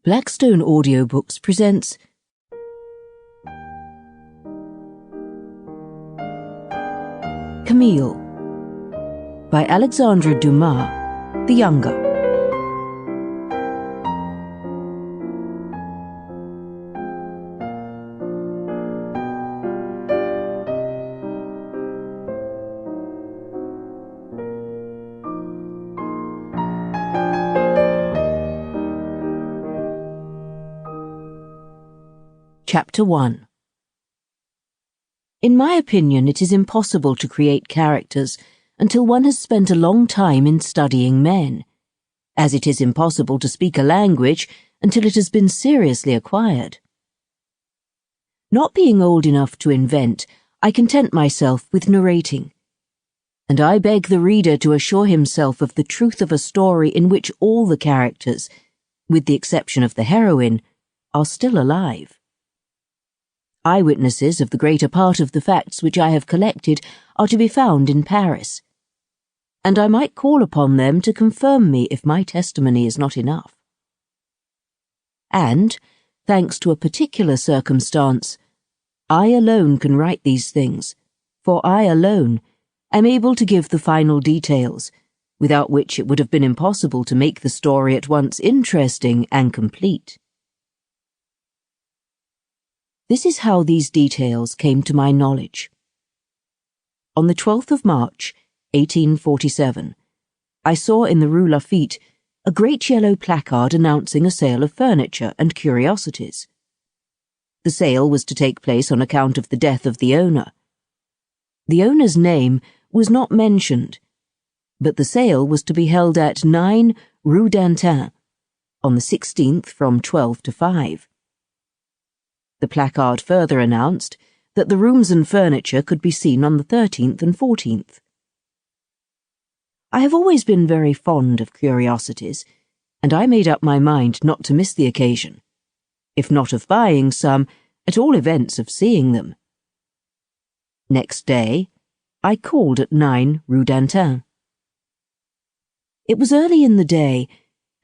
Blackstone Audiobooks presents Camille by Alexandre Dumas, the Younger. Chapter 1. In my opinion, it is impossible to create characters until one has spent a long time in studying men, as it is impossible to speak a language until it has been seriously acquired. Not being old enough to invent, I content myself with narrating, and I beg the reader to assure himself of the truth of a story in which all the characters, with the exception of the heroine, are still alive. Eyewitnesses of the greater part of the facts which I have collected are to be found in Paris, and I might call upon them to confirm me if my testimony is not enough. And, thanks to a particular circumstance, I alone can write these things, for I alone am able to give the final details, without which it would have been impossible to make the story at once interesting and complete. This is how these details came to my knowledge. On the 12th of March, 1847, I saw in the Rue Lafitte a great yellow placard announcing a sale of furniture and curiosities. The sale was to take place on account of the death of the owner. The owner's name was not mentioned, but the sale was to be held at 9 Rue d'Antin, on the 16th from 12 to 5. The placard further announced that the rooms and furniture could be seen on the 13th and 14th. I have always been very fond of curiosities, and I made up my mind not to miss the occasion, if not of buying some, at all events of seeing them. Next day, I called at 9 Rue d'Antin. It was early in the day,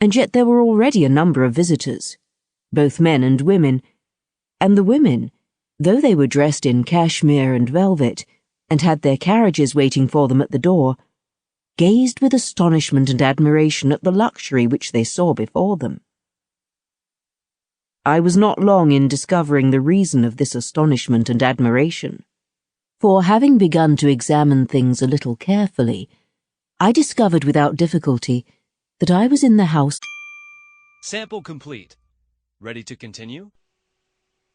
and yet there were already a number of visitors, both men and women, and the women, though they were dressed in cashmere and velvet, and had their carriages waiting for them at the door, gazed with astonishment and admiration at the luxury which they saw before them. I was not long in discovering the reason of this astonishment and admiration, for having begun to examine things a little carefully, I discovered without difficulty that I was in the house. Sample complete. Ready to continue?